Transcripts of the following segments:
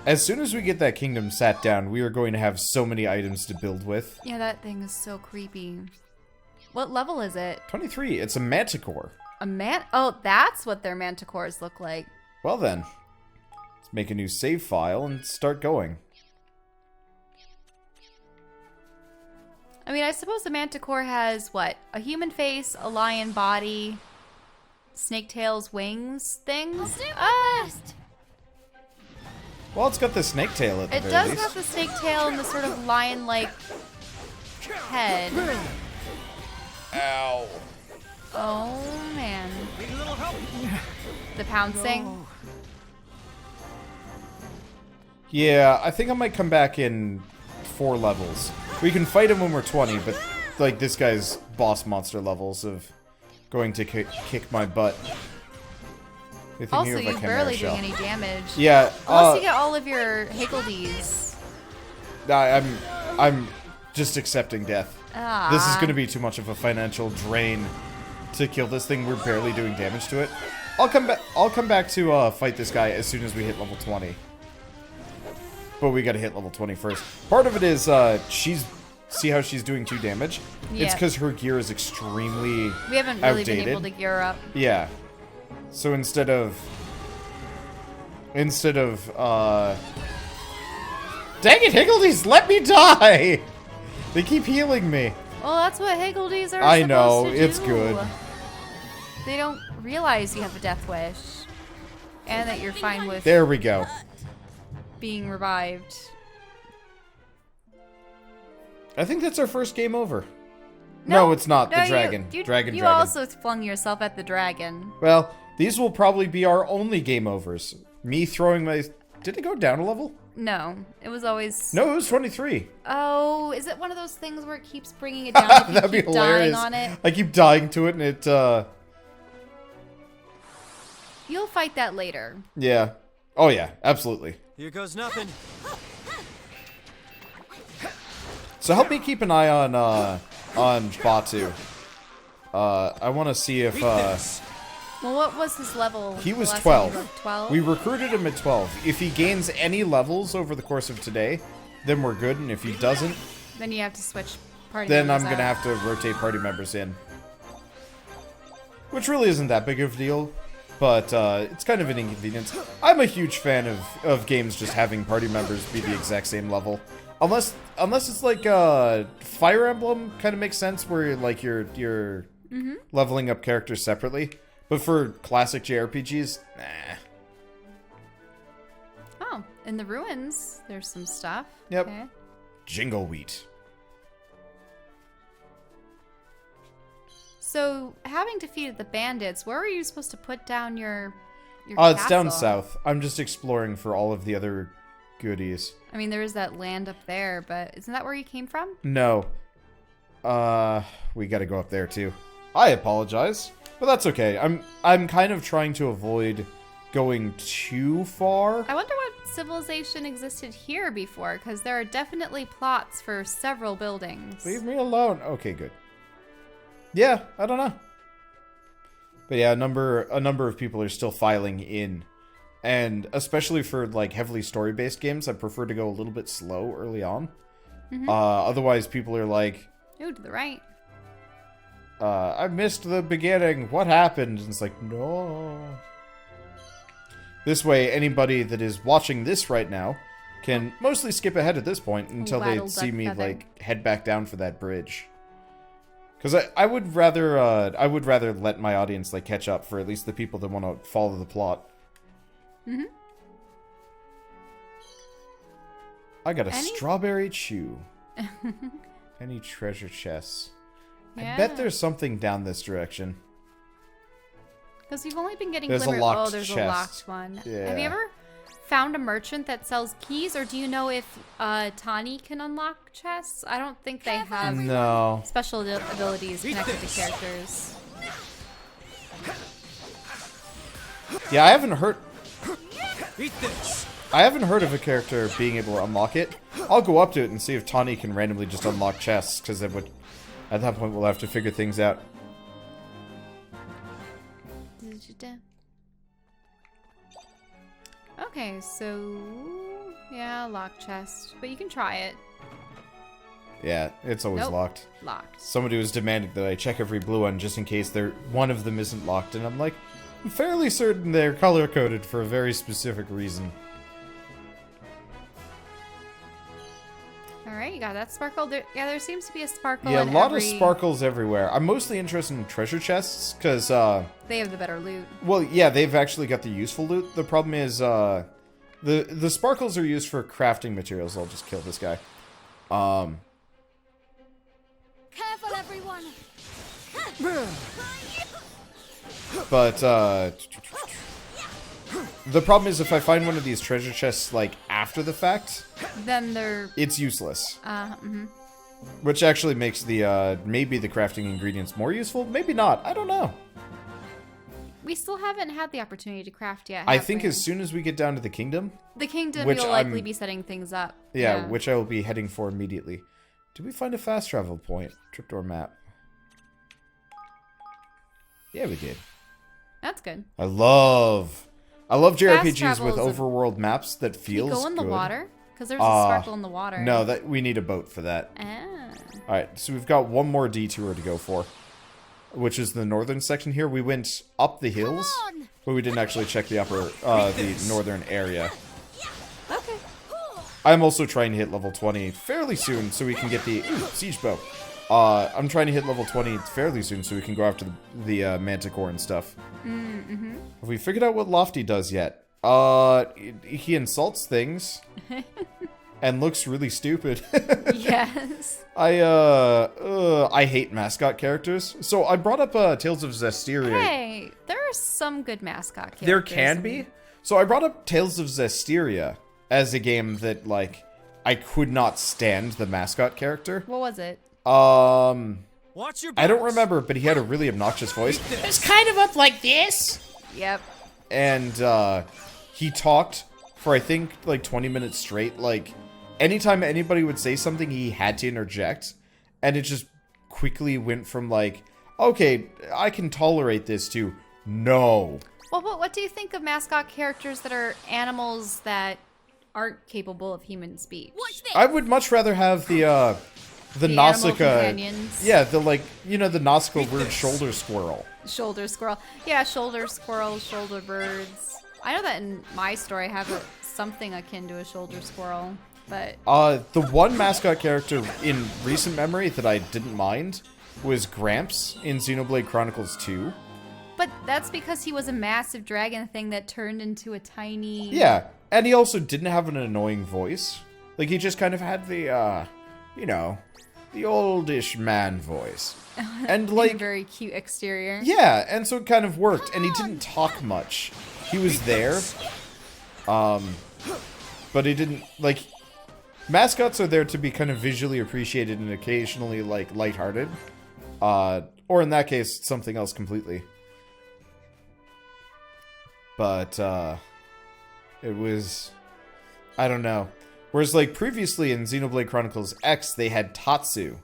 As soon as we get that kingdom sat down, we are going to have so many items to build with. Yeah, that thing is so creepy. What level is it? 23. It's a manticore. Oh, that's what their manticores look like. Well then, let's make a new save file and start going. I mean, I suppose the manticore has, what? A human face, a lion body, snake tails, wings, things? I'll do my best. Well, it's got the snake tail at the It very does least. have the snake tail and the sort of lion-like head. Ow. Oh, man. Need a little help. The pouncing. Yeah, I think I might come back in 4 levels. We can fight him when we're 20, but like this guy's boss monster levels of going to kick my butt. Also, you're barely doing any damage. Yeah. Unless you get all of your higgledies. I'm just accepting death. Ah. This is going to be too much of a financial drain to kill this thing. We're barely doing damage to it. I'll come back to fight this guy as soon as we hit level 20. But we got to hit level 20 first. Part of it is see how she's doing 2 damage? Yeah. It's because her gear is extremely We haven't really outdated. been able to gear up. Yeah. So instead of dang it, Higgledies, let me die! They keep healing me. Well, that's what higgledies are I know, supposed to it's do. good. They don't realize you have a death wish. And that you're fine with There we go. being revived. I think that's our first game over. No, it's not. No, The dragon. You Dragon. also flung yourself at the dragon. Well, these will probably be our only game overs. Me throwing my... Did it go down a level? No, it was always... No, it was 23. Oh, is it one of those things where it keeps bringing it down if you That'd be keep dying hilarious. on it? I keep dying to it and it, You'll fight that later. yeah. Oh, yeah. Absolutely. Here goes nothing. So help me keep an eye on Batu. I want to see if, Well, what was his level? he was the last 12. time you looked? 12? We recruited him at 12. If he gains any levels over the course of today, then we're good. And if he doesn't, Then you have to switch party then I'm members going to out. have to rotate party members in. Which really isn't that big of a deal, but it's kind of an inconvenience. I'm a huge fan of games just having party members be the exact same level. Unless it's like Fire Emblem kind of makes sense where you're leveling up characters separately. But for classic JRPGs, nah. Oh, in the ruins, there's some stuff. Yep. Okay. Jingle wheat. So, having defeated the bandits, where were you supposed to put down your It's down castle? south. I'm just exploring for all of the other goodies. I mean, there is that land up there, but isn't that where you came from? No. We gotta go up there too. I apologize, but that's okay. I'm kind of trying to avoid going too far. I wonder what civilization existed here before, because there are definitely plots for several buildings. Leave me alone. Okay, good. Yeah, I don't know. But yeah, a number of people are still filing in. And especially for like heavily story-based games, I prefer to go a little bit slow early on. Otherwise, people are like, Ooh, to the right. I missed the beginning. What happened? And it's like, no. This way, anybody that is watching this right now can mostly skip ahead at this point until they Waddle see duck me feather. like head back down for that bridge. Because I would rather let my audience like catch up for at least the people that want to follow the plot. I got a strawberry chew. Any treasure chests? I bet there's something down this direction. Because we've only been getting There's a glimmer. locked Oh, there's a chest. locked one. Yeah. Have you ever found a merchant that sells keys, or do you know if Tani can unlock chests? I don't think they have No. special abilities connected to characters. Yeah, I haven't heard Eat this. of a character being able to unlock it. I'll go up to it and see if Tani can randomly just unlock chests, because at that point we'll have to figure things out. Okay, so yeah, lock chest, but you can try it. Yeah, it's always Nope. locked. Locked. Somebody was demanding that I check every blue one just in case one of them isn't locked, and I'm like, I'm fairly certain they're color-coded for a very specific reason. Alright, you got that sparkle. There seems to be a sparkle Yeah, a in lot of sparkles everywhere. I'm mostly interested in treasure chests, because, They have the better loot. well, yeah, they've actually got the useful loot. The problem is, the sparkles are used for crafting materials. I'll just kill this guy. Careful, everyone. But, the problem is if I find one of these treasure chests, like, after the fact, Then they're it's useless. mhm. Which actually makes the, maybe the crafting ingredients more useful? Maybe not. I don't know. We still haven't had the opportunity to craft yet. I have think we? as soon as we get down to the kingdom, the kingdom, which you'll likely I'm- be setting things up. yeah, which I will be heading for immediately. Did we find a fast travel point? Tripdoor map. Yeah, we did. That's good. I love JRPGs travel with is a- overworld maps that Can feels you go in the good. water? Because there's a sparkle in the water. No, that we need a boat for that. Ah. All right, so we've got one more detour to go for, which is the northern section here. We went up the hills, on. but we didn't actually check the the northern area. Okay. I'm also trying to hit level 20 fairly soon so we can get the siege bow. I'm trying to hit level 20 fairly soon so we can go after the manticore and stuff. Mm-hmm. Have we figured out what Lofty does yet? He insults things and looks really stupid. Yes. I hate mascot characters. So I brought up Tales of Zestiria. Hey, there are some good mascot characters. There can be. So I brought up Tales of Zestiria as a game that, like, I could not stand the mascot character. What was it? Watch your I don't backs. remember, but he had a really obnoxious voice. It's kind of up like this. Yep. And, he talked for, I think, like, 20 minutes straight. Like, anytime anybody would say something, he had to interject. And it just quickly went from, like, okay, I can tolerate this to, no. Well, what do you think of mascot characters that are animals that aren't capable of human speech? Watch this. I would much rather have the animal Nausicaa. companions. Yeah, the, like, you know, the Nausicaa weird shoulder squirrel. Shoulder squirrel. Yeah, shoulder squirrel, shoulder birds. I know that in my story I have something akin to a shoulder squirrel, but The one mascot character in recent memory that I didn't mind was Gramps in Xenoblade Chronicles 2. that's because he was a massive dragon thing that turned into a tiny. Yeah, and he also didn't have an annoying voice. Like, he just kind of had the, you know, the oldish man voice. And, like, very cute exterior. yeah, and so it kind of worked, and he didn't talk much. He was there, but he didn't, like, mascots are there to be kind of visually appreciated and occasionally, like, lighthearted. Or in that case, something else completely. But, it was, I don't know. Whereas, like, previously in Xenoblade Chronicles X, they had Tatsu,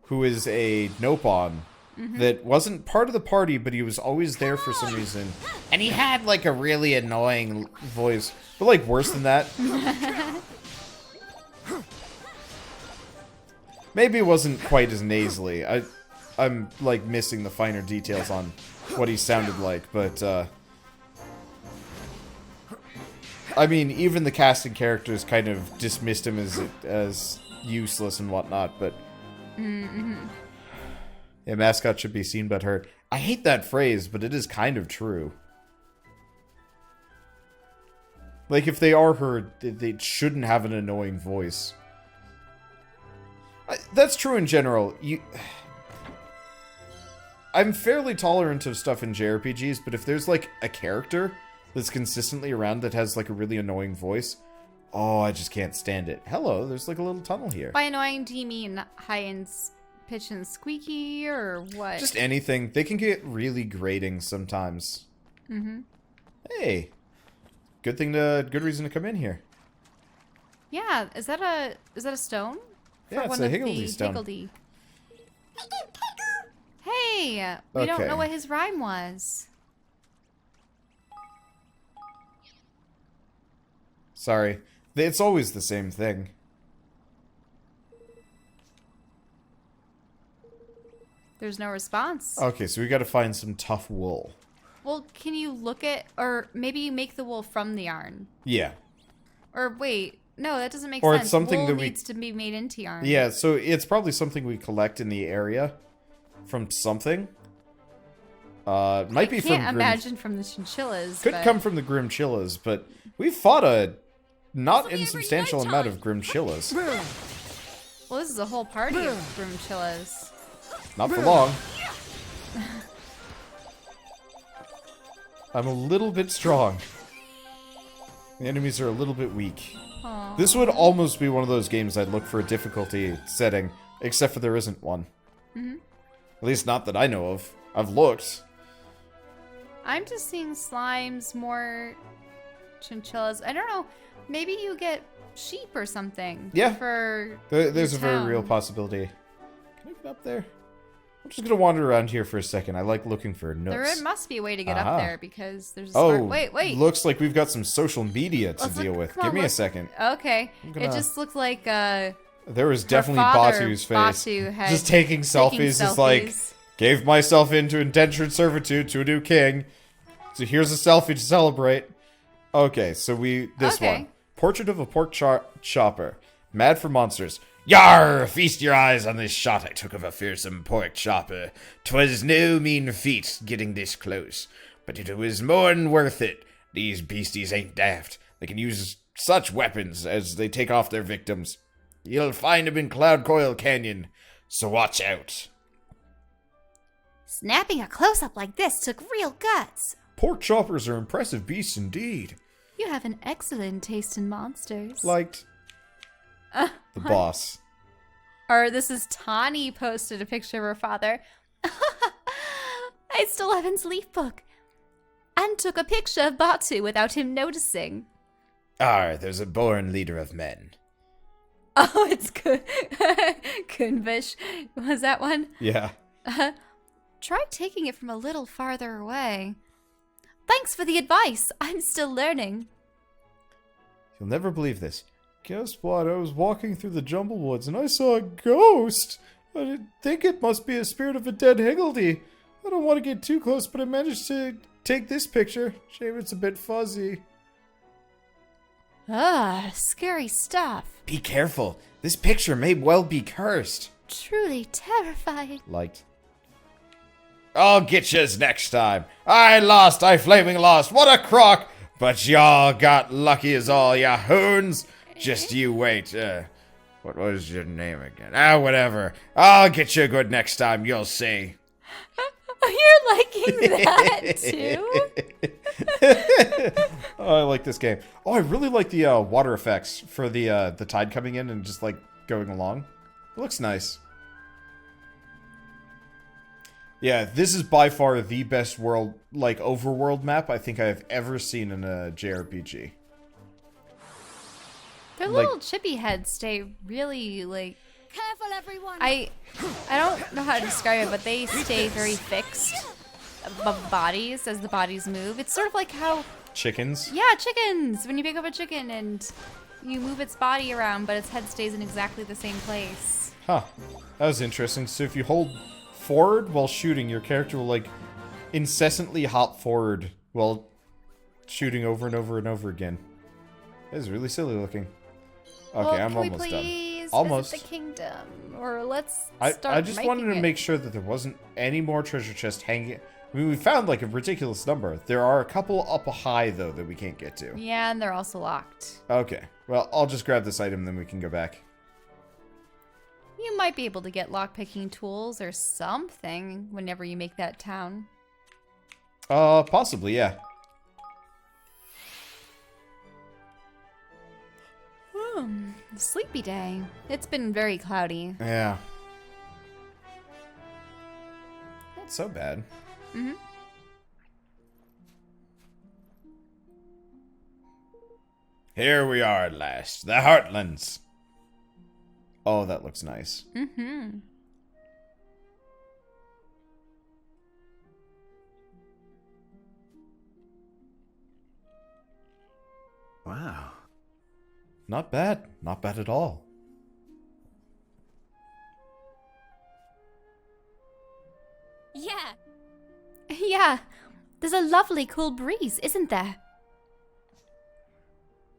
who is a Nopon that wasn't part of the party, but he was always there for some reason. And he had, like, a really annoying voice. But, like, worse than that. Maybe it wasn't quite as nasally. I'm, like, missing the finer details on what he sounded like, but, I mean, even the casting characters kind of dismissed him as useless and whatnot, but... Yeah, mascot should be seen but heard. I hate that phrase, but it is kind of true. Like, if they are heard, they shouldn't have an annoying voice. That's true in general. I'm fairly tolerant of stuff in JRPGs, but if there's, like, a character that's consistently around that has, like, a really annoying voice, oh, I just can't stand it. Hello, there's, like, a little tunnel here. By annoying, do you mean high and pitch and squeaky, or what? Just anything. They can get really grating sometimes. Hey. Good reason to come in here. Yeah, is that a stone? Yeah, it's one a of Higgledy the stone. Higgledy. Hey, we don't Okay. know what his rhyme was. Sorry. It's always the same thing. There's no response. Okay, so we gotta find some tough wool. Well, can you look at, or maybe you make the wool from the yarn? Yeah. Or wait, no, that doesn't make Or sense. it's something wool that we... needs to be made into yarn. Yeah, so it's probably something we collect in the area from something. Might be from I can't imagine from the chinchillas. Could but... come from the Grimchillas, but we fought a not insubstantial amount of Grimchillas. Well, this is a whole party of Grimchillas. Not for long. I'm a little bit strong. The enemies are a little bit weak. Aww. This would almost be one of those games I'd look for a difficulty setting, except for there isn't one. Mm-hmm. At least not that I know of. I've looked. I'm just seeing slimes, more chinchillas. I don't know. Maybe you get sheep or something. Yeah. For There's a your very town. real possibility. Can I get up there? I'm just gonna wander around here for a second. I like looking for nooks. There must be a way to get Aha. up there because there's a Oh, smart... Wait. Looks like we've got some social media to Let's deal look- with. come on, Give me a look. second. Okay. gonna- It just looked like There was definitely father, Batu's face. Batu, had just taking selfies. Just like, gave myself into indentured servitude to a new king. So here's a selfie to celebrate. Okay, so this Okay. one. Portrait of a pork chopper. Mad for monsters. Yar! Feast your eyes on this shot I took of a fearsome pork chopper. 'Twas no mean feat getting this close, but it was more'n worth it. These beasties ain't daft. They can use such weapons as they take off their victims. You'll find 'em in Cloud Coil Canyon, so watch out. Snapping a close-up like this took real guts. Pork choppers are impressive beasts indeed. You have an excellent taste in monsters. Liked the boss. Or this is Tani posted a picture of her father. I stole Evan's leaf book and took a picture of Batu without him noticing. There's a born leader of men. Oh, it's Kunvish. Was that one? Yeah. Try taking it from a little farther away. Thanks for the advice. I'm still learning. You'll never believe this. Guess what? I was walking through the Jumble Woods and I saw a ghost. I think it must be a spirit of a dead Higgledy. I don't want to get too close, but I managed to take this picture. Shame it's a bit fuzzy. Scary stuff. Be careful. This picture may well be cursed. Truly terrified. Liked. I'll get yous next time. I flaming lost. What a crock! But y'all got lucky as all ya hoons. Just you wait. What was your name again? Whatever. I'll get you good next time, you'll see. You're liking that too? Oh, I like this game. Oh, I really like the water effects for the tide coming in and just like going along. It looks nice. Yeah, this is by far the best world, like, overworld map I think I've ever seen in a JRPG. Their little chippy heads stay really, like... Careful, everyone. I don't know how to describe it, but they stay very fixed above bodies as the bodies move. It's sort of like how... Chickens? Yeah, chickens! When you pick up a chicken and you move its body around, but its head stays in exactly the same place. Huh. That was interesting. So if you hold forward while shooting, your character will, like, incessantly hop forward while shooting over and over and over again. That is really silly looking. Okay, well, I'm almost can we done. please Almost. visit the kingdom? Or let's I start just making wanted to it. make sure that there wasn't any more treasure chests hanging. I mean, we found like a ridiculous number. There are a couple up high though that we can't get to. Yeah, and they're also locked. Okay. Well, I'll just grab this item, then we can go back. You might be able to get lockpicking tools or something whenever you make that town. Possibly, yeah. Sleepy day. It's been very cloudy. Yeah. Not so bad. Mm-hmm. Here we are at last. The Heartlands. Oh, that looks nice. Mm-hmm. Wow. Not bad. Not bad at all. Yeah. Yeah, there's a lovely cool breeze, isn't there?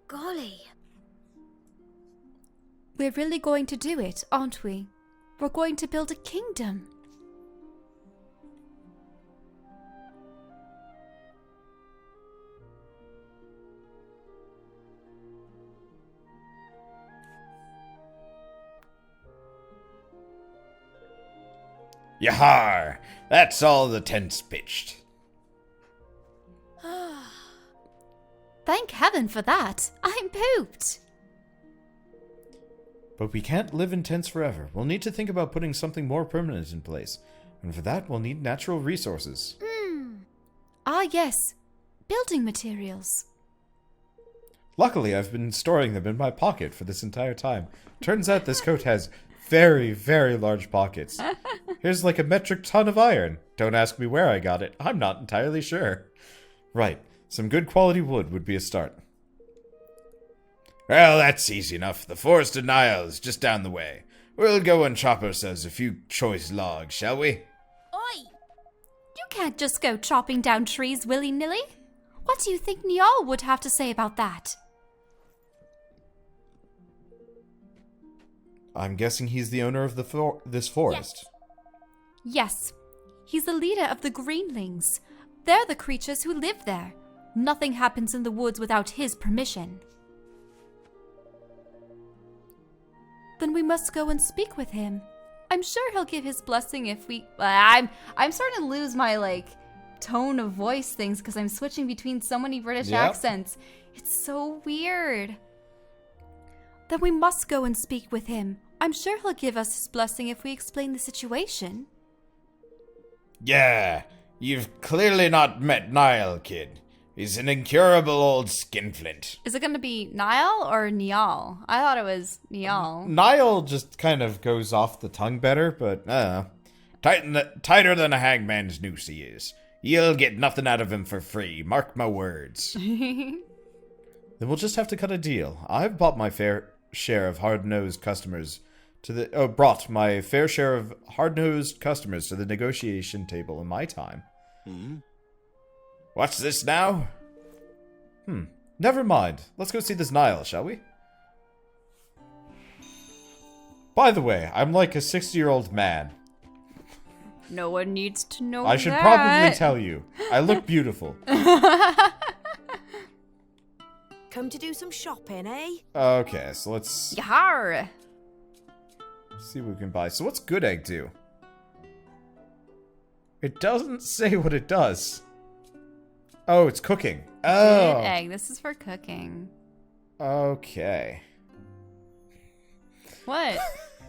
Golly. We're really going to do it, aren't we? We're going to build a kingdom. Yahar! That's all the tents pitched. Thank heaven for that. I'm pooped. But we can't live in tents forever. We'll need to think about putting something more permanent in place. And for that, we'll need natural resources. Ah, yes. Building materials. Luckily, I've been storing them in my pocket for this entire time. Turns out this coat has very, very large pockets. Here's like a metric ton of iron. Don't ask me where I got it. I'm not entirely sure. Right. Some good quality wood would be a start. Well, that's easy enough. The Forest of Nile is just down the way. We'll go and chop ourselves a few choice logs, shall we? Oi! You can't just go chopping down trees willy-nilly. What do you think Niall would have to say about that? I'm guessing he's the owner of this forest. Yes. He's the leader of the Greenlings. They're the creatures who live there. Nothing happens in the woods without his permission. Then we must go and speak with him. I'm sure he'll give his blessing if we... I'm starting to lose my, tone of voice things because I'm switching between so many British accents. It's so weird. Then we must go and speak with him. I'm sure he'll give us his blessing if we explain the situation. Yeah, you've clearly not met Niall, kid. He's an incurable old skinflint. Is it going to be Niall or Niall? I thought it was Niall. Niall just kind of goes off the tongue better, but tighter than a hangman's noose he is. You'll get nothing out of him for free, mark my words. Then we'll just have to cut a deal. I've bought my fair share of hard-nosed customers to the... brought my fair share of hard-nosed customers to the negotiation table in my time. What's this now? Never mind. Let's go see this Niall, shall we? By the way, I'm like a 60-year-old man. No one needs to know I should probably tell you. I look beautiful. Come to do some shopping, eh? Okay, so let's Yar! see what we can buy. So what's Good Egg do? It doesn't say what it does. Oh, it's cooking. Oh. Good egg. This is for cooking. Okay. What?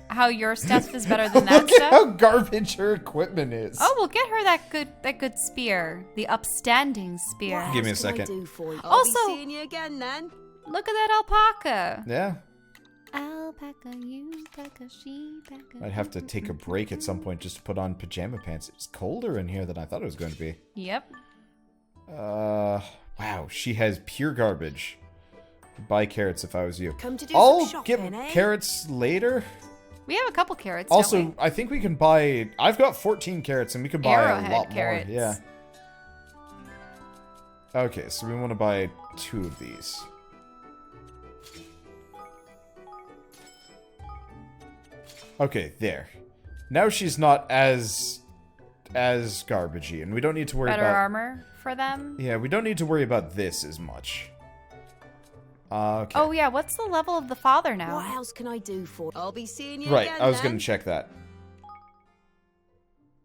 How your stuff is better than that Look at stuff? how garbage her equipment is. Oh, we'll get her that good spear. The upstanding spear. What Give me else a can I second. do for you? Also- I'll be seeing you again then. Look at that alpaca. Yeah. Alpaca, you paca, she paca. Might have to take a break at some point just to put on pajama pants. It's colder in here than I thought it was going to be. Yep. Wow, she has pure garbage. Buy carrots if I was you. Come to do I'll some get shopping, eh? carrots later. We have a couple carrots. Also, don't I think we can buy... I've got 14 carrots and we can buy Arrowhead a lot carrots. more. Yeah. Okay, so we want to buy 2 of these. Okay, there. Now she's not as garbagey, and we don't need to worry Better about... armor for them. Yeah, we don't need to worry about this as much. Okay. Oh yeah, what's the level of the father What now? else can I do for you? I'll be seeing you Right, again I was then. going to check that.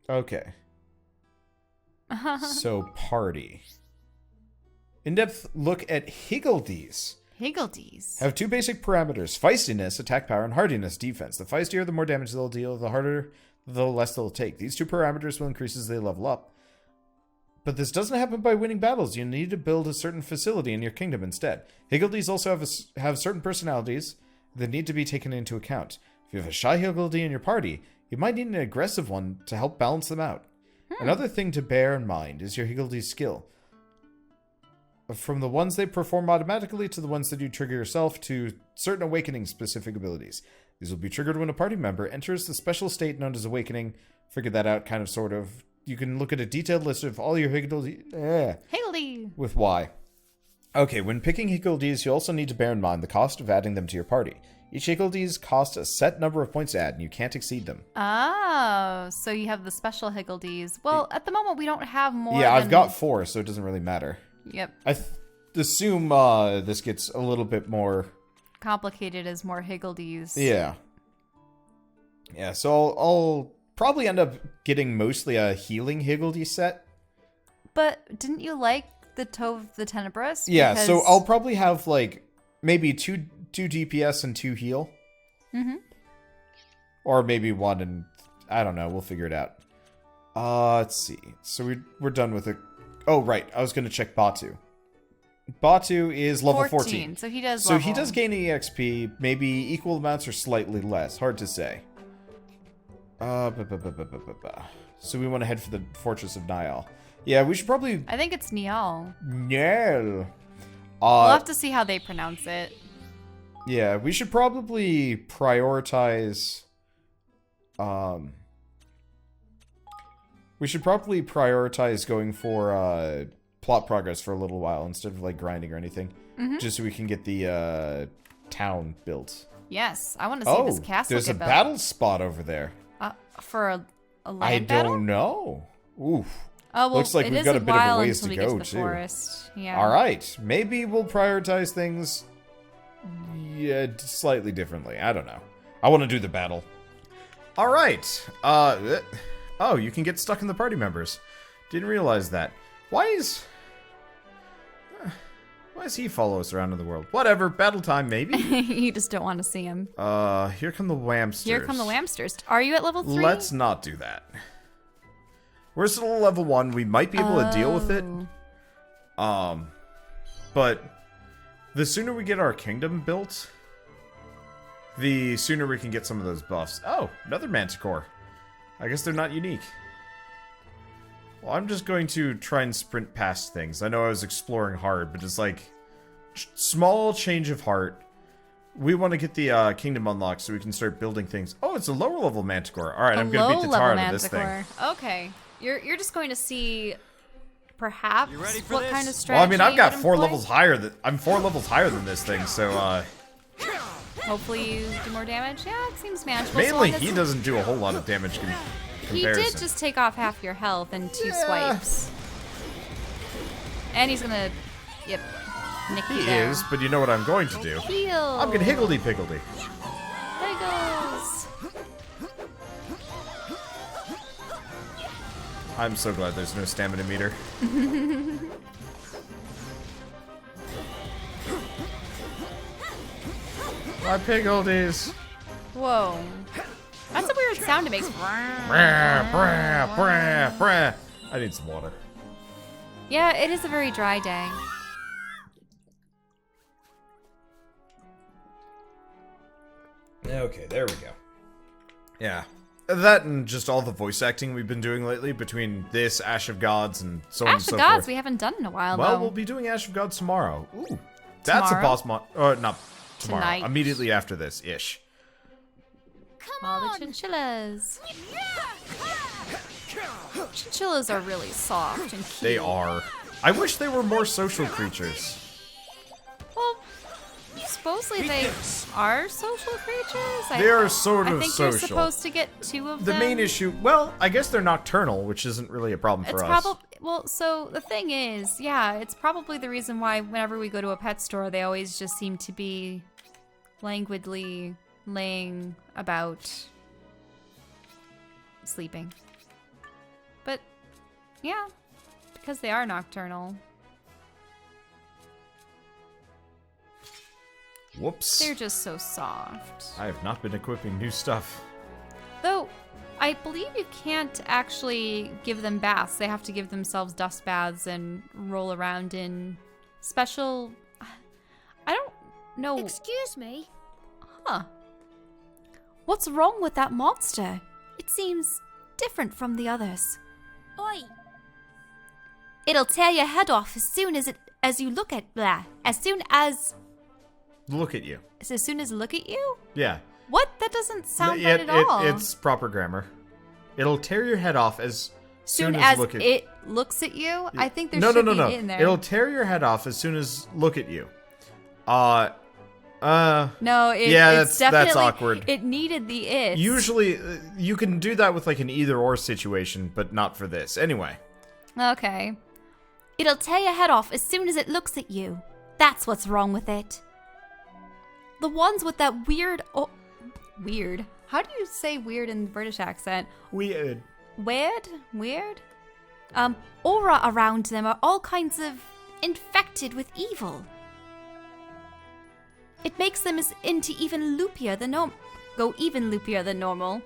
Okay. So, party. In-depth look at Higgledies. Higgledies. Have 2 basic parameters. Feistiness, attack power, and hardiness, defense. The feistier, the more damage they'll deal. The harder, the less they'll take. These 2 parameters will increase as they level up. But this doesn't happen by winning battles. You need to build a certain facility in your kingdom instead. Higgledies also have certain personalities that need to be taken into account. If you have a shy Higgledy in your party, you might need an aggressive one to help balance them out. Another thing to bear in mind is your Higgledy's skill. From the ones they perform automatically to the ones that you trigger yourself to certain awakening-specific abilities. These will be triggered when a party member enters the special state known as awakening. Figured that out, kind of, sort of. You can look at a detailed list of all your Higgledy! with Y. Okay, when picking Higgledies, you also need to bear in mind the cost of adding them to your party. Each Higgledies costs a set number of points to add, and you can't exceed them. Oh, so you have the special Higgledies. Well, at the moment, we don't have more Yeah, than... I've got 4, so it doesn't really matter. Yep. I assume this gets a little bit more... complicated as more Higgledies. Yeah. Yeah, so I'll probably end up getting mostly a healing Higgledy set. But didn't you like the Toe of the Tenebrous? Yeah, so Because- I'll probably have, like, maybe two DPS and 2 heal. Mm-hmm. Or maybe 1 and... I don't know, we'll figure it out. Let's see. So we're done with it. Oh, right, I was going to check Batu. Batu is level 14. So he does So level. he does gain EXP, maybe equal amounts or slightly less. Hard to say. So we want to head for the Fortress of Niall. Yeah, we should probably... I think it's Niall. Niall. We'll have to see how they pronounce it. Yeah, we should probably prioritize... We should probably prioritize going for plot progress for a little while instead of like grinding or anything. Mm-hmm. Just so we can get the town built. Yes, I want to see this castle there's a get built. battle spot over there. For a I land battle? don't know. Oof. Oh, well, Looks like it we've is got a bit of a while ways until to we get go, the too. Forest. Yeah. All right, maybe we'll prioritize things slightly differently. I don't know. I want to do the battle. All right. Oh, you can get stuck in the party members. Didn't realize that. Why does he follow us around in the world? Whatever, battle time maybe. You just don't want to see him. Here come the Whamsters. Here come the Whamsters. Are you at level 3? Let's not do that. We're still level 1. We might be able to deal with it. But the sooner we get our kingdom built, the sooner we can get some of those buffs. Oh, another Manticore. I guess they're not unique. Well, I'm just going to try and sprint past things. I know I was exploring hard, but it's like small change of heart. We want to get the kingdom unlocked so we can start building things. Oh, it's a lower level Manticore. All right, I'm going to beat the tar out of this thing. Okay. You're just going to see perhaps what kind of Well, strategy I mean, I've got you would 4 employ. levels higher than I'm 4 levels higher than this thing, so Hopefully you do more damage. Yeah, it seems manageable. mainly so long he as- doesn't do a whole lot of damage He comparison. did just take off half your health in 2 Yeah. swipes. And he's gonna, yep, nick you He there. is, but you know what I'm going to do? Heal. I'm gonna higgledy-piggledy. There he goes. I'm so glad there's no stamina meter. My piggledies. Whoa. That's a weird sound it makes. Brah, brah, brah, brah. I need some water. Yeah, it is a very dry day. Okay, there we go. Yeah. That and just all the voice acting we've been doing lately between this, Ash of Gods, and so on and Ash so of Gods forth. we haven't done in a while, Well, though. we'll be doing Ash of Gods tomorrow. Ooh. That's a Tomorrow? boss mod. Or not tomorrow. Tonight. Immediately after this, ish. All the chinchillas. Chinchillas are really soft and cute. They are. I wish they were more social creatures. Well, supposedly they are social creatures. They are sort I of think social. you're supposed to get 2 of The them. main issue, well, I guess they're nocturnal, which isn't really a problem for It's us. probably well. So the thing is, yeah, it's probably the reason why whenever we go to a pet store, they always just seem to be languidly laying about, sleeping. But yeah, because they are nocturnal, Whoops. they're just so soft. I have not been equipping new stuff. Though, I believe you can't actually give them baths. They have to give themselves dust baths and roll around in special... I don't know. Excuse me. Huh. What's wrong with that monster? It seems different from the others. Oi. It'll tear your head off as soon as it as you look at as soon as Look at you. look at you? Yeah. What? That doesn't sound right at all. It's proper grammar. It'll tear your head off as soon as it looks at you? I think there should be an in there. It'll tear your head off as soon as look at you. No, it's definitely, that's awkward. It needed the it. Usually, you can do that with like an either-or situation, but not for this. Anyway. Okay. It'll tear your head off as soon as it looks at you. That's what's wrong with it. The ones with that weird... weird? How do you say weird in British accent? Weird. Weird? Aura around them are all kinds of infected with evil. It makes them even loopier than normal.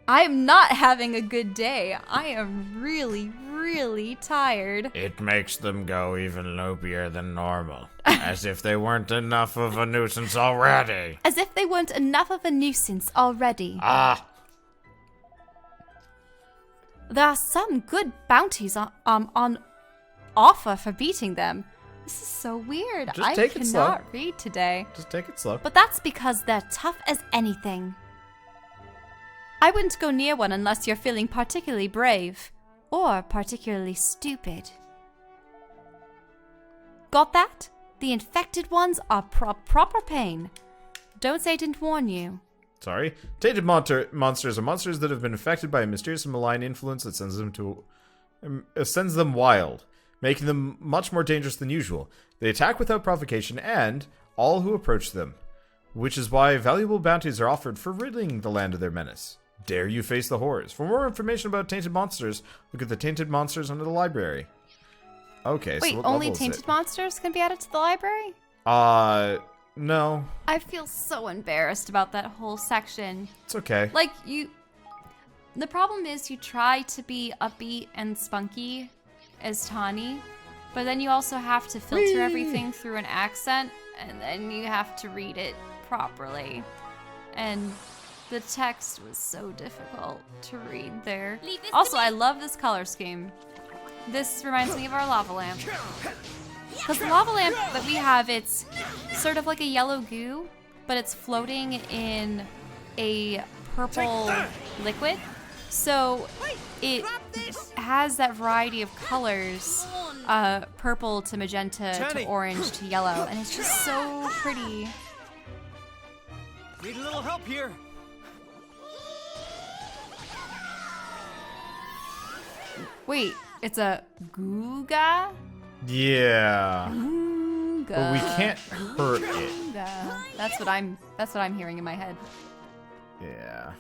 I am not having a good day. I am really, really tired. It makes them go even loopier than normal. As if they weren't enough of a nuisance already. There are some good bounties on offer for beating them. This is so weird. Just take it slow. I cannot read today. Just take it slow. But that's because they're tough as anything. I wouldn't go near one unless you're feeling particularly brave. Or particularly stupid. Got that? The infected ones are proper pain. Don't say I didn't warn you. Sorry. Tainted monsters are monsters that have been affected by a mysterious and malign influence that sends them wild, making them much more dangerous than usual. They attack without provocation and all who approach them, which is why valuable bounties are offered for ridding the land of their menace. Dare you face the horrors? For more information about tainted monsters, look at the tainted monsters under the library. Okay, wait, so what only level is tainted it? monsters can be added to the library? No. I feel so embarrassed about that whole section. It's okay. Like, the problem is you try to be upbeat and spunky as Tani, but then you also have to filter everything through an accent, and then you have to read it properly. And the text was so difficult to read there. Also, I love this color scheme. This reminds me of our lava lamp. Because the lava lamp that we have, it's sort of like a yellow goo, but it's floating in a purple liquid. So it has that variety of colors, purple to magenta to orange to yellow, and it's just so pretty. Need a little help here. Wait, it's a Googa? Yeah. Googa. But we can't hurt it. Googa. That's what I'm hearing in my head. Yeah.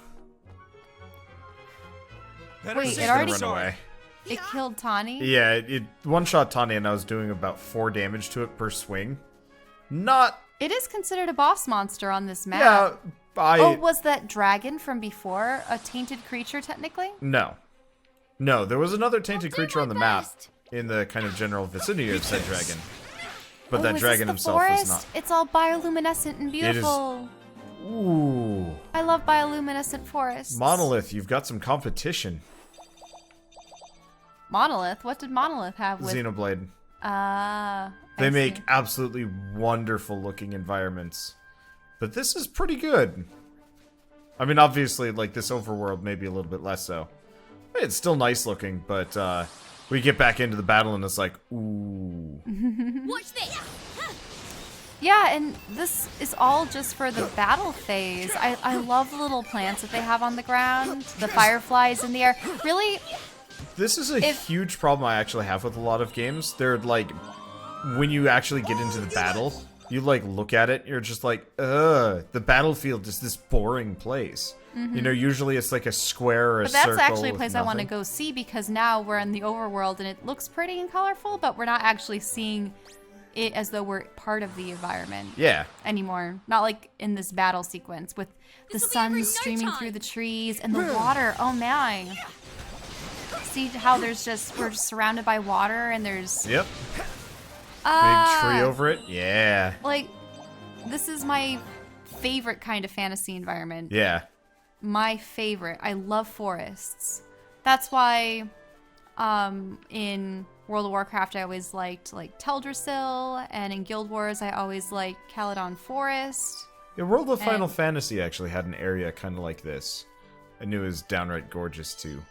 Wait, it already run away. It killed Tani? Yeah, it one-shot Tani and I was doing about 4 damage to it per swing. Not... It is considered a boss monster on this map. Yeah, Oh, was that dragon from before a tainted creature, technically? No. No, there was another tainted creature on the map in the kind of general vicinity of said dragon. But that is dragon this the himself forest? was not. It's all bioluminescent and beautiful. Ooh. I love bioluminescent forests. Monolith, you've got some competition. Monolith? What did Monolith have with... Xenoblade. They make absolutely wonderful looking environments. But this is pretty good. I mean, obviously, like, this overworld may be a little bit less so. It's still nice looking, but we get back into the battle and it's like, ooh. Watch this. Yeah, and this is all just for the battle phase. I love the little plants that they have on the ground, the fireflies in the air. Really? This is a huge problem I actually have with a lot of games. They're like, when you actually get into the battle, you like look at it, you're just like, ugh, the battlefield is this boring place. You know, usually it's like a square or a circle. But that's actually a place I want to nothing. go see because now we're in the overworld and it looks pretty and colorful, but we're not actually seeing it as though we're part of the environment. Yeah. Anymore. Not like in this battle sequence with the sun streaming through the trees and the water. Oh my. See how we're just surrounded by water and there's... Yep. Big tree over it. Yeah. Like, this is my favorite kind of fantasy environment. Yeah. My favorite. I love forests. That's why in World of Warcraft, I always liked like Teldrassil, and in Guild Wars, I always liked Caledon Forest. Yeah, World of Final And- Fantasy actually had an area kind of like this. I knew it was downright gorgeous too.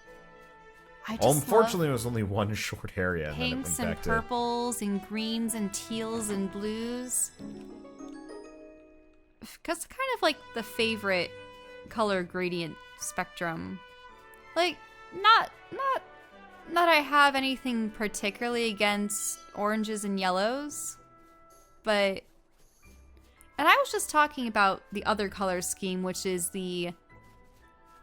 I just Unfortunately, it was only one short area, love and then it pinks went and back to. purples and greens and teals and blues. Because kind of like the favorite color gradient spectrum. Like, not that I have anything particularly against oranges and yellows, but... And I was just talking about the other color scheme, which is the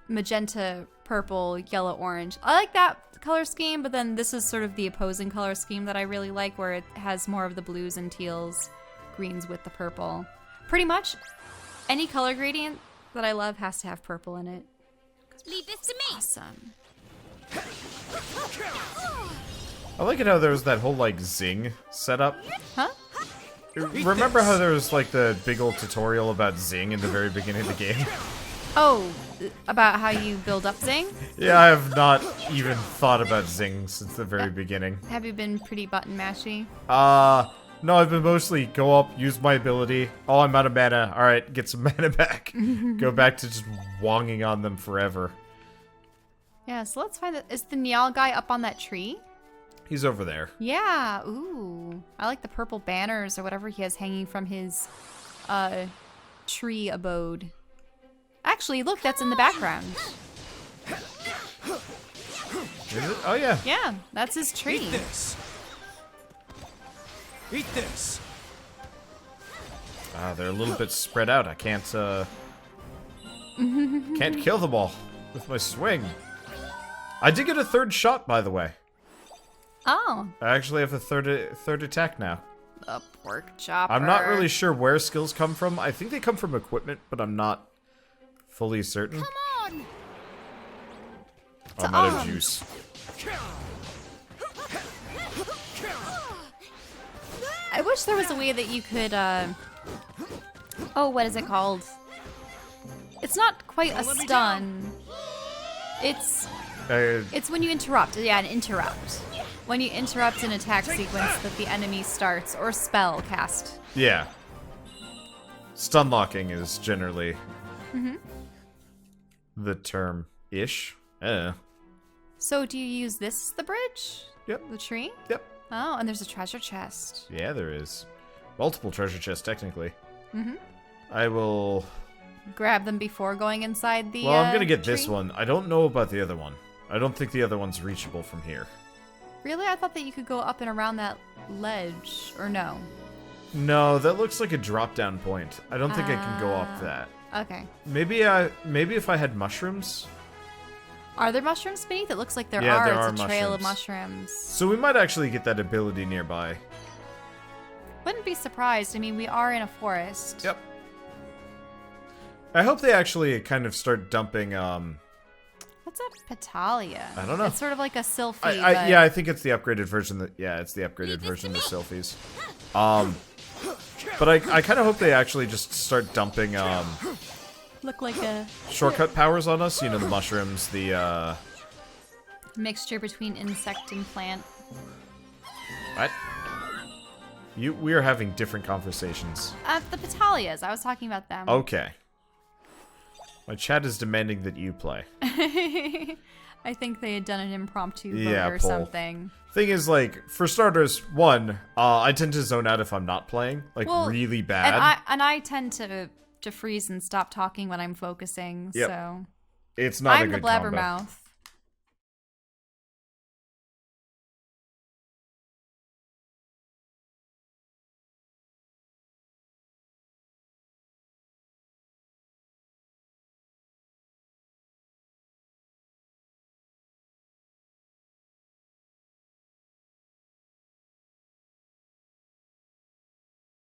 magenta, purple, yellow, orange. I like that color scheme, but then this is sort of the opposing color scheme that I really like, where it has more of the blues and teals, greens with the purple. Pretty much any color gradient that I love has to have purple in it. Leave this to me. Awesome. I like it how there was that whole like zing setup. Huh? Remember how there was like the big old tutorial about zing in the very beginning of the game? Oh, about how you build up Zing? Yeah, I have not even thought about zing since the very beginning. Have you been pretty button mashy? No, I've been mostly go up, use my ability. Oh, I'm out of mana. Alright, get some mana back. Go back to just wonging on them forever. Yeah, so let's find that. Is the Niall guy up on that tree? He's over there. Yeah, ooh. I like the purple banners or whatever he has hanging from his tree abode. Actually, look, that's in the background. Is it? Oh, yeah. Yeah, that's his tree. Eat this. Eat this. They're a little bit spread out. I can't kill them all with my swing. I did get a third shot, by the way. Oh, I actually have a third attack now. the pork chopper. I'm not really sure where skills come from. I think they come from equipment, but I'm not fully certain. Come on. I'm out of juice. I wish there was a way that you could, oh, what is it called? It's not quite a stun. It's when you interrupt. Yeah, an interrupt. When you interrupt an attack sequence that the enemy starts, or spell cast. Yeah. Stun locking is generally the term-ish. So do you use this as the bridge? Yep. The tree? Yep. Oh, and there's a treasure chest. Yeah, there is. Multiple treasure chests, technically. I will... Grab them before going inside the Well, I'm gonna get tree? this one. I don't know about the other one. I don't think the other one's reachable from here. Really? I thought that you could go up and around that ledge, or no? No, that looks like a drop-down point. I don't think I can go up that. Okay. Maybe if I had mushrooms. Are there mushrooms beneath? It looks like there Yeah, are. there It's are a trail of mushrooms. mushrooms. So we might actually get that ability nearby. Wouldn't be surprised. I mean, we are in a forest. Yep. I hope they actually kind of start dumping, What's a Petalia? I don't know. It's sort of like a Sylphie, but... yeah, I think it's the upgraded version it's the upgraded version of the Sylphies. But I kind of hope they actually just start dumping, Look like a shortcut powers on us. You know, the mushrooms, the, mixture between insect and plant. What? We are having different conversations. The Petalias. I was talking about them. Okay. My chat is demanding that you play. I think they had done an impromptu vote Yeah, or poll. something. Thing is, like, for starters, one, I tend to zone out if I'm not playing, like, Well, really bad. And I tend to freeze and stop talking when I'm focusing, Yep. so... It's not a I'm the good combo. blabbermouth.